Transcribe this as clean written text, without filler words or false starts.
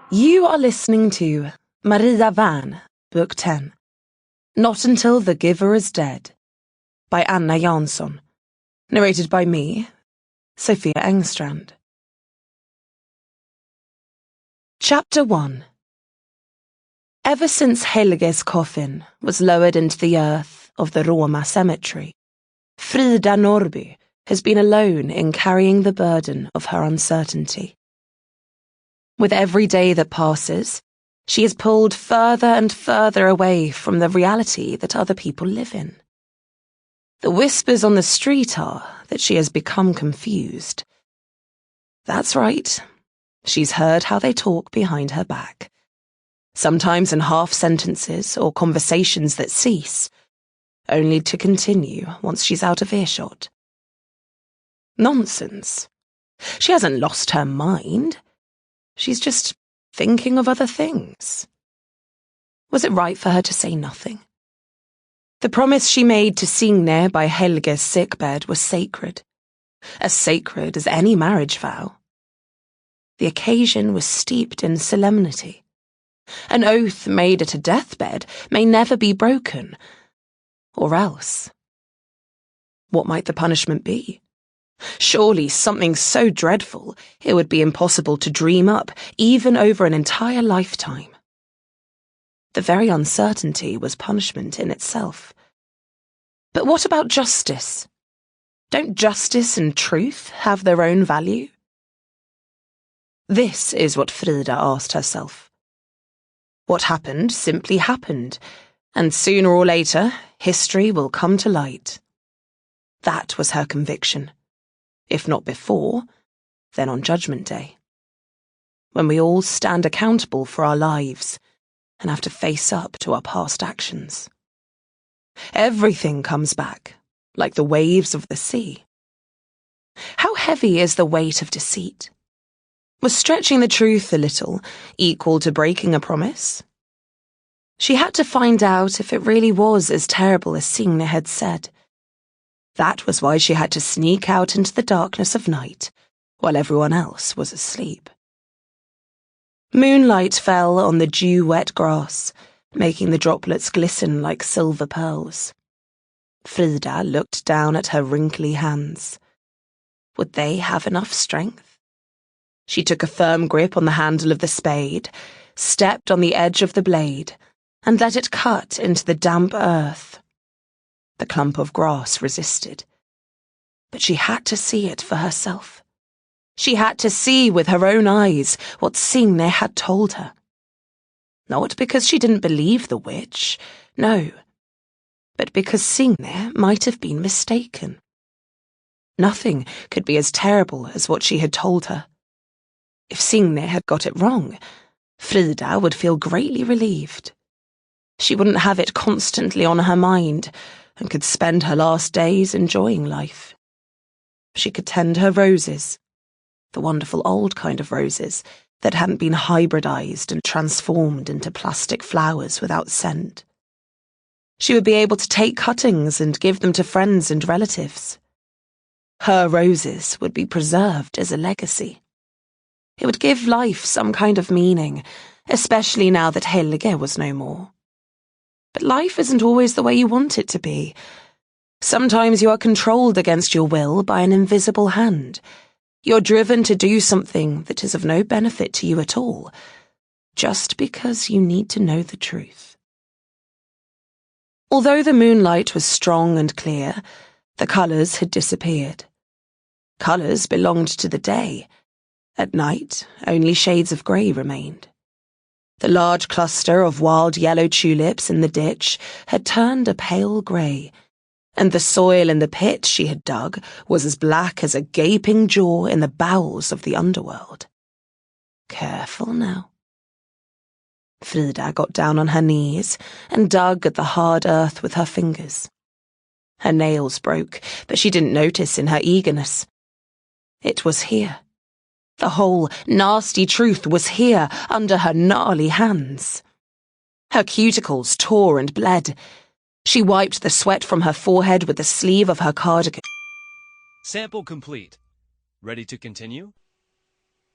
You are listening to Maria Wern, Book 10, Not Until the Giver is Dead, by Jansson, narrated by me, Sofia Engstrand. Chapter 1. Ever since Helge's coffin was lowered into the earth of the Roma cemetery, Frida Norrby has been alone in carrying the burden of her uncertainty. With every day that passes, she is pulled further and further away from the reality that other people live in. The whispers on the street are that she has become confused. That's right. She's heard how they talk behind her back, sometimes in half sentences or conversations that cease, only to continue once she's out of earshot. Nonsense. She hasn't lost her mind. She's just thinking of other things. Was it right for her to say nothing? The promise she made to Signe by Helge's sickbed was sacred, as sacred as any marriage vow. The occasion was steeped in solemnity. An oath made at a deathbed may never be broken, or else. What might the punishment be? Surely something so dreadful it would be impossible to dream up, even over an entire lifetime. The very uncertainty was punishment in itself. But what about justice? Don't justice and truth have their own value? This is what Frida asked herself. What happened simply happened, and sooner or later, history will come to light. That was her conviction. If not before, then on Judgment Day, when we all stand accountable for our lives and have to face up to our past actions. Everything comes back, like the waves of the sea. How heavy is the weight of deceit? Was stretching the truth a little equal to breaking a promise? She had to find out if it really was as terrible as Signe had said. That was why she had to sneak out into the darkness of night, while everyone else was asleep. Moonlight fell on the dew-wet grass, making the droplets glisten like silver pearls. Frida looked down at her wrinkly hands. Would they have enough strength? She took a firm grip on the handle of the spade, stepped on the edge of the blade, and let it cut into the damp earth. The clump of grass resisted. But she had to see it for herself. She had to see with her own eyes what Signe had told her. Not because she didn't believe the witch, no, but because Signe might have been mistaken. Nothing could be as terrible as what she had told her. If Signe had got it wrong, Frida would feel greatly relieved. She wouldn't have it constantly on her mind, and could spend her last days enjoying life. She could tend her roses, the wonderful old kind of roses that hadn't been hybridized and transformed into plastic flowers without scent. She would be able to take cuttings and give them to friends and relatives. Her roses would be preserved as a legacy. It would give life some kind of meaning, especially now that Helge was no more. But life isn't always the way you want it to be. Sometimes you are controlled against your will by an invisible hand. You're driven to do something that is of no benefit to you at all, just because you need to know the truth. Although the moonlight was strong and clear, the colours had disappeared. Colours belonged to the day. At night, only shades of grey remained. The large cluster of wild yellow tulips in the ditch had turned a pale grey, and the soil in the pit she had dug was as black as a gaping jaw in the bowels of the underworld. Careful now. Frida got down on her knees and dug at the hard earth with her fingers. Her nails broke, but she didn't notice in her eagerness. It was here. The whole nasty truth was here, under her gnarly hands. Her cuticles tore and bled. She wiped the sweat from her forehead with the sleeve of her cardigan. Sample complete. Ready to continue?